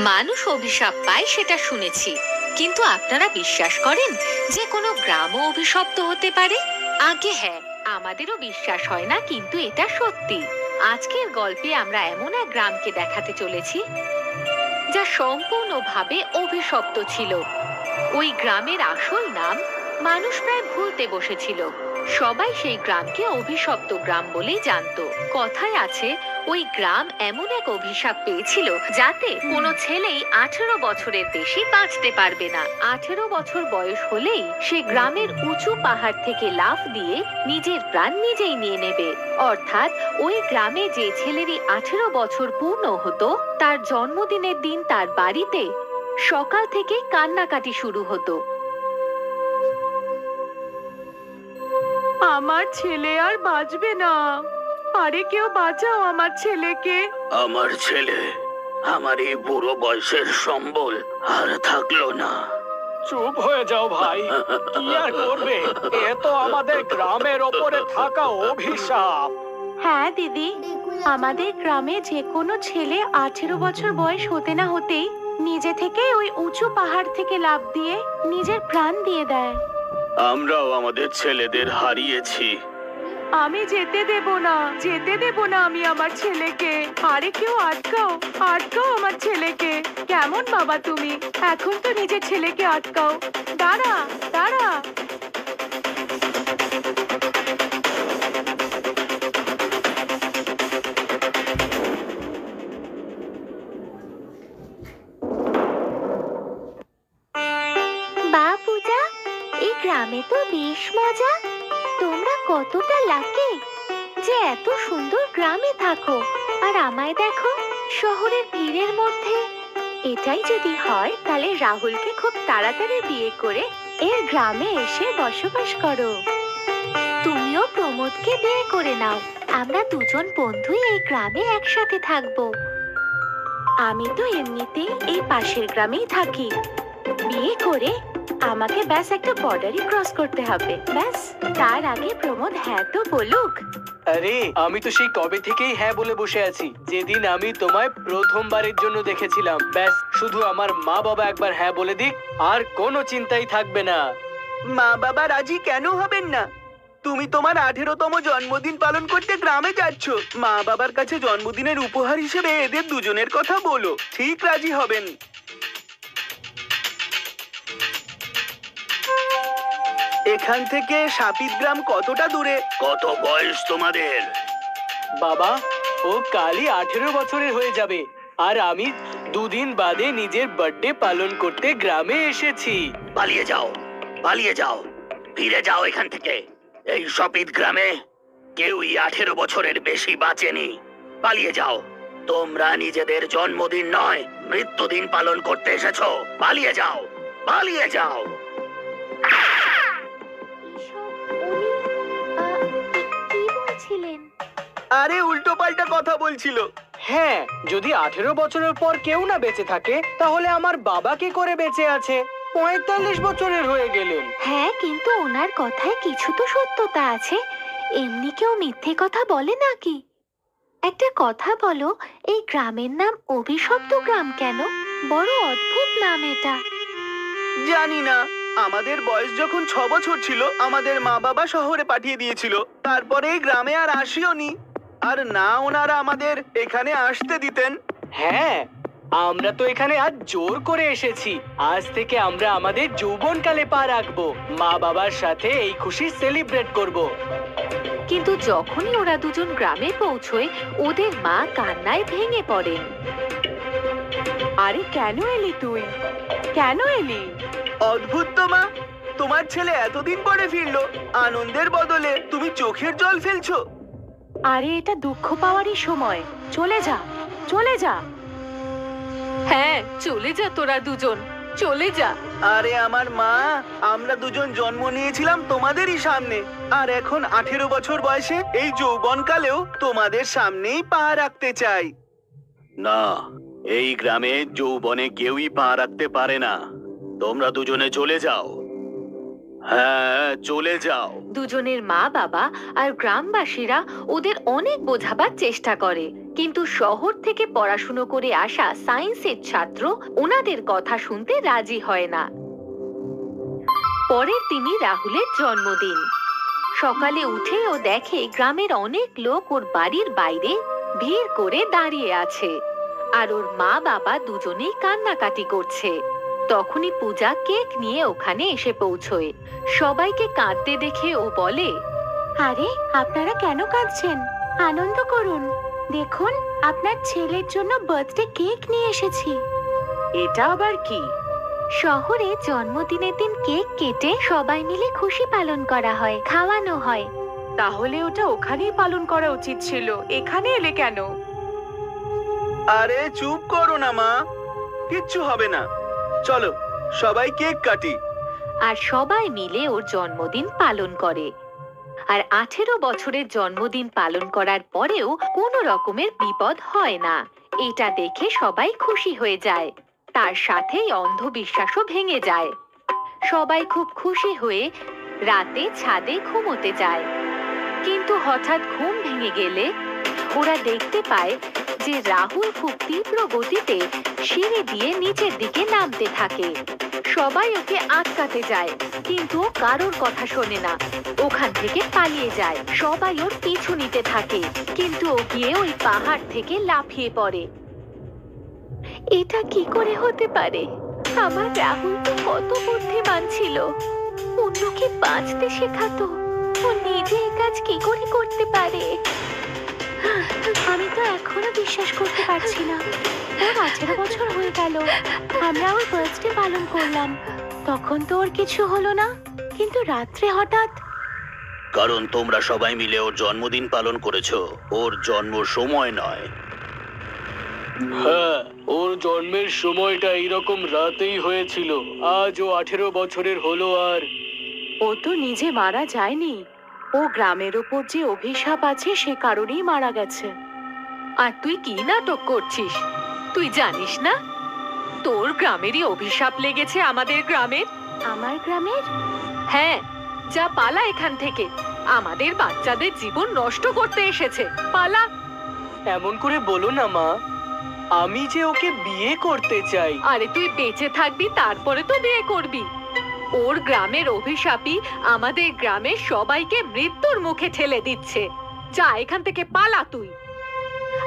মানুষ অভিশাপ পায় সেটা শুনেছি, কিন্তু আপনারা বিশ্বাস করেন যে কোনো গ্রামও অভিশপ্ত হতে পারে? আগে হ্যাঁ, আমাদেরও বিশ্বাস হয় না, কিন্তু এটা সত্যি। আজকের গল্পে আমরা এমন এক গ্রামকে দেখাতে চলেছি যা সম্পূর্ণভাবে অভিশপ্ত ছিল। ওই গ্রামের আসল নাম মানুষ প্রায় ভুলতে বসেছিল। সবাই সেই গ্রামকে অভিশপ্ত গ্রাম বলেই জানতো। কথায় আছে ওই গ্রাম এমন এক অভিশাপ পেয়েছিল যাতে কোনো ছেলেই 18 বছরের বেশি বাঁচতে পারবে না। 18 বছর বয়স হলেই সে গ্রামের উঁচু পাহাড় থেকে লাফ দিয়ে নিজের প্রাণ নিজেই নিয়ে নেবে। অর্থাৎ ওই গ্রামে যে ছেলেরই 18 বছর পূর্ণ হতো, তার জন্মদিনের দিন তার বাড়িতে সকাল থেকে কান্নাকাটি শুরু হতো। আমার ছেলে আর বাঁচবে না, আরে কেউ বাঁচাও আমার ছেলেকে। আমার ছেলে, আমার এই বুড়ো বয়সের সম্বল আর থাকলো না। চুপ হয়ে যাও ভাই, কি আর করবে? এ তো আমাদের গ্রামের ওপরে থাকা অভিশাপ। হ্যাঁ দিদি, আমাদের গ্রামে যে কোনো ছেলে 18 বছর বয়স হতে না হতেই নিজে থেকে ওই উঁচু পাহাড় থেকে লাফ দিয়ে নিজের প্রাণ দিয়ে দেয়। আমরাও আমাদের ছেলেদের হারিয়েছি। আমি যেতে দেব না, যেতে দেব না আমি আমার ছেলেকে। আরে কেউ আটকাও, আটকাও আমার ছেলেকে। কেমন বাবা তুমি? এখন তো নিজের ছেলেকে আটকাও। দাঁড়া, দাঁড়া। বাহ পূজা, এই গ্রামে তো বেশ মজা। তোমরা কতটা লাকি যে এত সুন্দর গ্রামে থাকো, আর আমায় দেখো শহরের ভিড়ের মধ্যে। এটাই যদি হয় তাহলে রাহুলকে খুব তাড়াতাড়ি বিয়ে করে এর গ্রামে এসে বসবাস করো। তুমিও প্রমোদকে বিয়ে করে নাও, আমরা দুজন বন্ধুই এই গ্রামে একসাথে থাকবো। আমি তো এমনিতেই এই পাশের গ্রামেই থাকি। বিয়ে করে আমাকে ব্যাস একটা বর্ডারই ক্রস করতে হবে, ব্যাস। তার আগে প্রমোদ হ্যাঁ তো বলুক। আরে আমি তো সেই কবে থেকেই হ্যাঁ বলে বসে আছি, যেদিন আমি তোমায় প্রথমবারের জন্য দেখেছিলাম। ব্যাস শুধু আমার মা বাবা একবার হ্যাঁ বলে দিক, আর কোনো চিন্তাই থাকবে না। মা বাবা রাজি কেন হবেন না? তুমি তোমার 18তম জন্মদিন পালন করতে গ্রামে যাচ্ছ। মা বাবার কাছে জন্মদিনের উপহার হিসেবে এদের দুজনের কথা বলো, ঠিক রাজি হবেন। এখান থেকে সাপিত গ্রাম কতটা দূরে? কত বয়স তোমাদের? বাবা, ও কালই 18 বছরের হয়ে যাবে, আর আমি দুদিন বাদে নিজের বার্থডে পালন করতে গ্রামে এসেছি। পালিয়ে যাও, পালিয়ে যাও, ফিরে যাও এখান থেকে। এই সপিত গ্রামে কেউই 18 বছরের বেশি বাঁচেনি। পালিয়ে যাও। তোমরা নিজেদের জন্মদিন নয়, মৃত্যুদিন পালন করতে এসেছো। পালিয়ে যাও, পালিয়ে যাও। কি বলছিলেন? আরে উল্টো পাল্টা কথা বলছিল। হ্যাঁ, যদি 18 বছরের পর কেউ না বেঁচে থাকে, তাহলে আমার বাবা কি করে বেঁচে আছে? 45 বছরের হয়ে গেলেন। হ্যাঁ, কিন্তু ওনার কথায় কিছু তো সত্যতা আছে। এমনি কেউ মিথ্যে কথা বলে নাকি? একটা কথা বলো, এই গ্রামের নাম অভিশপ্ত গ্রাম কেন? বড় অদ্ভুত নাম এটা। জানি না, আমাদের বয়স যখন 6 বছর ছিল আমাদের মা বাবা শহরে পাঠিয়ে দিয়েছিল। তারপরে এই গ্রামে আর আসিওনি। আর না ওনারা আমাদের এখানে আসতে দিতেন। হ্যাঁ, আমরা তো এখানে আজ জোর করে এসেছি। আজ থেকে আমরা আমাদের যৌবনকালে পা রাখবো, মা বাবার সাথে এই খুশি সেলিব্রেট করব। কিন্তু যখনই ওরা দুজন গ্রামে পৌঁছয়, ওদের মা কান্নায় ভেঙে পড়েন। আরে কেন এলি তুই? কেন এলি? অদ্ভুত তো মা, তোমার ছেলে এতদিন পরে ফিরলো, আনন্দের বদলে তুমি চোখের জল ফেলছো। আরে এটা দুঃখ পাওয়ারই সময়। চলে যা, চলে যা। হ্যাঁ, চলে যা তোরা দুজন, চলে যা। আরে আমার মা, আমরা দুজন জন্ম নিয়েছিলাম তোমাদেরই সামনে, আর এখন 18 বছর বয়সে এই যৌবনকালেও তোমাদের সামনেই পা রাখতে চাই। না, এই গ্রামে যৌবনে কেউই পা রাখতে পারে না। তোমরা দুজনে চলে যাও। হ্যাঁ, চলে যাও। দুজনের মা বাবা আর গ্রামবাসীরা ওদের অনেক বোঝাবার চেষ্টা করে, কিন্তু শহর থেকে পড়াশুনো করে আসা সায়েন্সের ছাত্র ওনাদের কথা শুনতে রাজি হয় না। পরের দিনই রাহুলের জন্মদিন। সকালে উঠে ও দেখে গ্রামের অনেক লোক ওর বাড়ির বাইরে ভিড় করে দাঁড়িয়ে আছে, আর ওর মা বাবা দুজনেই কান্নাকাটি করছে। তখনই পূজা কেক নিয়ে ওখানে এসে পৌঁছয়। সবাইকে কাঁদতে দেখে ও বলে, আরে আপনারা কেন কাঁদছেন? আনন্দ করুন, দেখুন আপনার ছেলের জন্য বার্থডে কেক নিয়ে এসেছি। এটা আবার কি? শহরে জন্মদিনের দিন কেক কেটে সবাই মিলে খুশি পালন করা হয়, খাওয়ানো হয়। তাহলে ওটা ওখানেই পালন করা উচিত ছিল, এখানে এলে কেন? আরে চুপ করো না মা, কিচ্ছু হবে না। চলো সবাই কেক কাটি। আর সবাই মিলে ওর জন্মদিন পালন করে। আর 18 বছরের জন্মদিন পালন করার পরেও কোনো রকমের বিপদ হয় না, এটা দেখে সবাই খুশি হয়ে যায়। তার সাথেই অন্ধবিশ্বাসও ভেঙে যায়। সবাই খুব খুশি হয়ে রাতে ছাদে ঘুমোতে যায়। কিন্তু হঠাৎ ঘুম ভেঙে গেলে ওরা দেখতে পায় যে রাহুল খুব তীব্র গতিতে সিঁড়ি দিয়ে নিচের দিকে নামতে থাকে। সবাই ওকে আটকাতে যায়, কিন্তু ও কারোর কথা শোনে না, ওখান থেকে পালিয়ে যায়। সবাই ওর পিছু নিতে থাকে, কিন্তু ও গিয়ে ওই পাহাড় থেকে লাফিয়ে পড়ে। এটা কি করে হতে পারে? আমার রাহুল তো কত বুদ্ধিমান ছিল, অন্যকে বাঁচতে শেখাতো, ও নিজে এই কাজ কি করে করতে পারে? আমি তো এখনো বিশ্বাস করতে পারছি না। ওর 18 বছর হয়ে গেল, আমরা ওর বার্থডে পালন করলাম, তখন তো ওর কিছু হলো না, কিন্তু রাত্রে হঠাৎ। কারণ তোমরা সবাই মিলে ওর জন্মদিন পালন করেছো, ওর জন্ম সময় নয়। হ্যাঁ, ওর জন্মের সময়টা এইরকম রাতেই হয়েছিল। আজ ও 18 বছরের হলো। আর ও তো নিজে মারা যায়নি, ও গ্রামের ওপর যে অভিশাপ আছে সে কারণেই মারা গেছে। আর তুই কি নাটক করছিস? তুই জানিস না তোর গ্রামেরই অভিশাপ লেগেছে আমাদের গ্রামের? আমার গ্রামের? হ্যাঁ, যা পালা এখান থেকে, আমাদের বাচ্চাদের জীবন নষ্ট করতে এসেছে, পালা। এমন করে বলো না মা, আমি যে ওকে বিয়ে করতে চাই। আরে তুই বেঁচে থাকবি তারপরে তো বিয়ে করবি? ওর গ্রামের অভিশাপই আমাদের গ্রামের সবাইকে মৃত্যুর মুখে ঠেলে দিচ্ছে। যা এখান থেকে পালা তুই।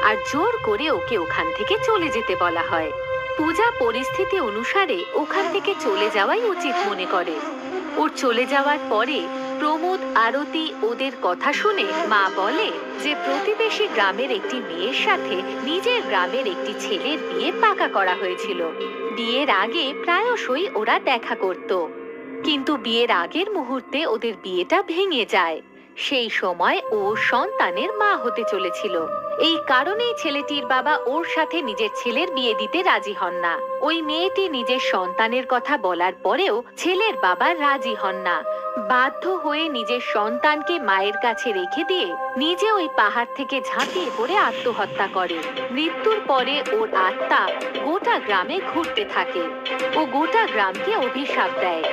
আর জোর করে ওকে ওখান থেকে চলে যেতে বলা হয়। পূজা পরিস্থিতি অনুসারে ওখান থেকে চলে যাওয়াই উচিত মনে করে। ওর চলে যাওয়ার পরে প্রমোদ, আরতি ওদের কথা শুনে মা বলে যে প্রতিবেশী গ্রামের একটি মেয়ের সাথে নিজের গ্রামের একটি ছেলের বিয়ে পাকা করা হয়েছিল। বিয়ের আগে প্রায়শই ওরা দেখা করত, কিন্তু বিয়ের আগের মুহূর্তে ওদের বিয়েটা ভেঙে যায়। সেই সময় ও সন্তানের মা হতে চলেছিল। এই কারণেই ছেলেটির বাবা ওর সাথে নিজের ছেলের বিয়ে দিতে রাজি হন না। ওই মেয়েটি নিজের সন্তানের কথা বলার পরেও ছেলের বাবা রাজি হন না। বাধ্য হয়ে নিজের সন্তানকে মায়ের কাছে রেখে দিয়ে নিজে ওই পাহাড় থেকে ঝাঁপিয়ে পড়ে আত্মহত্যা করে। মৃত্যুর পরে ওর আত্মা গোটা গ্রামে ঘুরতে থাকে। ও গোটা গ্রামকে অভিশাপ দেয়।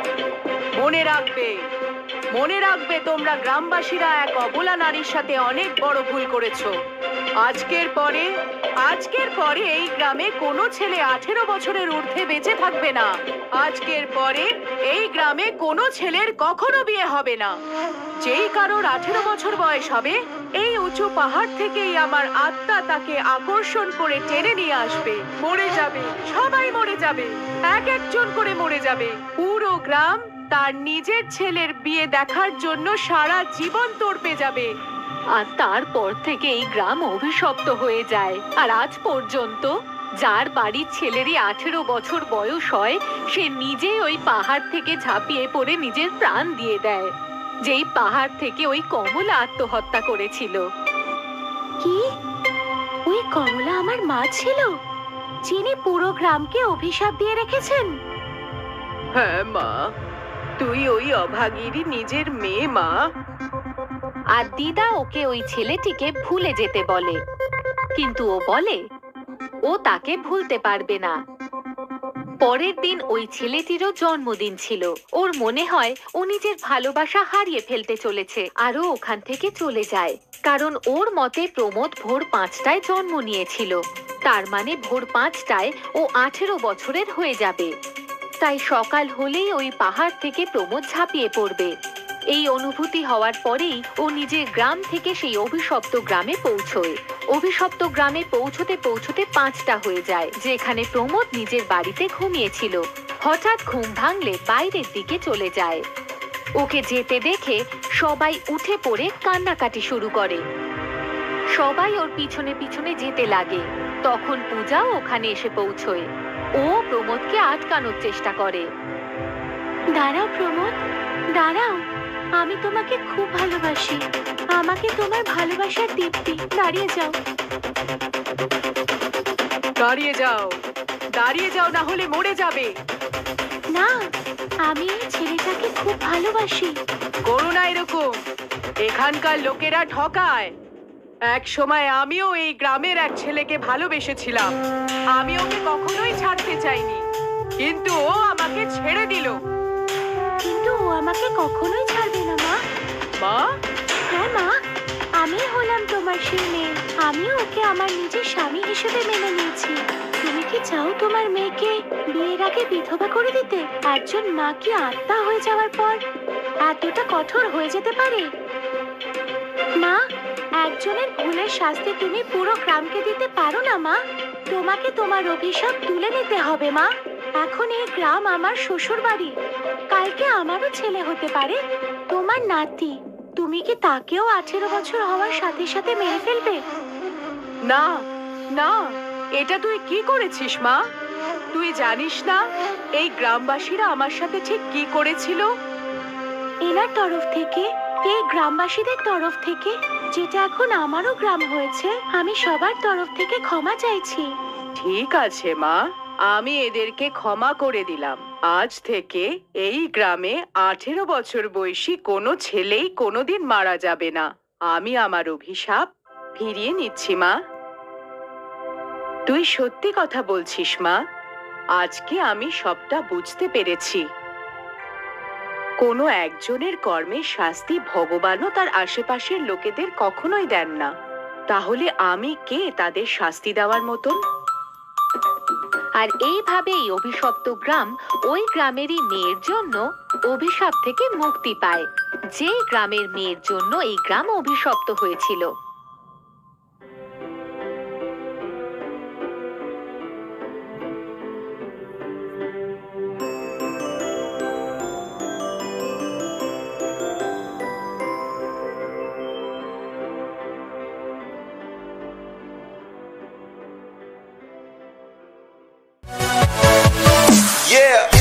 মনে রাখবে তোমরা গ্রামবাসীরা এক অবলা নারীর সাথে অনেক বড় ভুল করেছো। আজকের পরে এই গ্রামে কোনো ছেলে 18 বছরের ঊর্ধ্বে বেঁচে থাকবে না। আজকের পরে এই গ্রামে কোনো ছেলের কখনো বিয়ে হবে না। যেই কারোর 18 বছর বয়স হবে, এই উঁচু পাহাড় থেকেই আমার আত্মা তাকে আকর্ষণ করে টেনে নিয়ে আসবে। মরে যাবে, সবাই মরে যাবে, এক একজন করে মরে যাবে। পুরো গ্রাম তার নিজের ছেলের বিয়ে দেখার জন্য সারা জীবন তড়পে যাবে। আর তারপর থেকে এই গ্রাম অভিশপ্ত হয়ে যায়। আর আজ পর্যন্ত যার বাড়ির ছেলেরই 18 বছর বয়স হয়, সে নিজেই ওই পাহাড় থেকে ঝাঁপিয়ে পড়ে নিজের প্রাণ দিয়ে দেয়, যেই পাহাড় থেকে ওই কমলা আত্মহত্যা করেছিল। কি? ওই কমলা আমার মা ছিল, যিনি পুরো গ্রামকে অভিশাপ দিয়ে রেখেছেন? হ্যাঁ মা, তুই ওই অভাগীরই নিজের মেয়ে মা। আর দিদা ওকে ওই ছেলেটিকে ভুলে যেতে বলে, কিন্তু ও বলে ও তাকে ভুলতে পারবে না। পরের দিন ওই ছেলেটিরও জন্মদিন ছিল। ওর মনে হয় ও নিজের ভালোবাসা হারিয়ে ফেলতে চলেছে, আরও ওখান থেকে চলে যায়। কারণ ওর মতে প্রমোদ ভোর 5টায় জন্ম নিয়েছিল, তার মানে ভোর 5টায় ও 18 বছরের হয়ে যাবে। তাই সকাল হলেই ওই পাহাড় থেকে প্রমোদ ঝাঁপিয়ে পড়বে। এই অনুভূতি হওয়ার পরেই ও নিজের গ্রাম থেকে সেই অভিশপ্ত গ্রামে পৌঁছয়। অভিশপ্ত গ্রামে পৌঁছতে পৌঁছতে 5টা হয়ে যায়, যেখানে প্রমোদ নিজের বাড়িতে ঘুমিয়েছিল। হঠাৎ ঘুম ভাঙলে বাইরের দিকে চলে যায়। ওকে যেতে দেখে সবাই উঠে পড়ে কান্নাকাটি শুরু করে। সবাই ওর পিছনে পিছনে যেতে লাগে। তখন পূজাও ওখানে এসে পৌঁছয়। ও প্রমোদকে আটকানোর চেষ্টা করে। দাঁড়াও প্রমোদ, দাঁড়াও, আমি তোমাকে খুব ভালোবাসি। আমাকে তোমার ভালোবাসার দীপ্তি, দাঁড়িয়ে যাও। দাঁড়িয়ে যাও, দাঁড়িয়ে যাও, না হলে মরে যাবে। না, আমি এই ছেলেটাকে খুব ভালোবাসি। করো না এরকম, এখানকার লোকেরা ঠকায়। এক সময় আমিও এই গ্রামের এক ছেলেকে ভালোবেসেছিলাম। আমি ওকে কখনোই ছাড়তে চাইনি, কিন্তু ও আমাকে ছেড়ে দিল। কিন্তু ও আমাকে কখনোই ছাড়বে না মা। মা, হ্যাঁ মা, আমি হলাম তোমার সেই মেয়ে। আমিও ওকে আমার নিজের স্বামী হিসেবে মেনে নিয়েছি। তুমি কি চাও তোমার মেয়েকে বিয়ের আগে বিধবা করে দিতে? একজন মা কি আত্মা হয়ে যাওয়ার পর এতটা কঠোর হয়ে যেতে পারে? মা, একজনের ভুলের শাস্তি তুমি পুরো গ্রামকে দিতে পারো না মা। তোমাকে তোমার অভিশাপ তুলে নিতে হবে মা। এখন এই গ্রাম আমার শ্বশুর বাড়ি, কালকে আমারও ছেলে হতে পারে, তোমার নাতি। তুমি কি তাকেও 18 বছর হওয়ার সাথে সাথে মেরে ফেলবে? না না, এটা তুই কি করেছিস মা? তুই জানিস না এই গ্রামবাসীরা আমার সাথে ঠিক কি করেছিল? এনার তরফ থেকে, এই গ্রামবাসীদের তরফ থেকে, যেটা এখন আমারও গ্রাম হয়েছে, আমি সবার তরফ থেকে ক্ষমা চাইছি। ঠিক আছে মা, আমি এদেরকে ক্ষমা করে দিলাম। আজ থেকে এই গ্রামে 18 বছর বয়সী কোনো ছেলেই কোনোদিন মারা যাবে না। আমি আমার অভিশাপ ফিরিয়ে নিচ্ছি মা। তুই সত্যি কথা বলছিস মা। আজকে আমি সবটা বুঝতে পেরেছি। কোনো একজনের কর্মের শাস্তি ভগবানও তার আশেপাশের লোকেদের কখনোই দেন না। তাহলে আমি কে তাদের শাস্তি দেওয়ার মতন? আর এইভাবেই অভিশপ্ত গ্রাম ওই গ্রামেরই মেয়ের জন্য অভিশাপ থেকে মুক্তি পায়, যে গ্রামের মেয়ের জন্য এই গ্রাম অভিশপ্ত হয়েছিল। Yeah.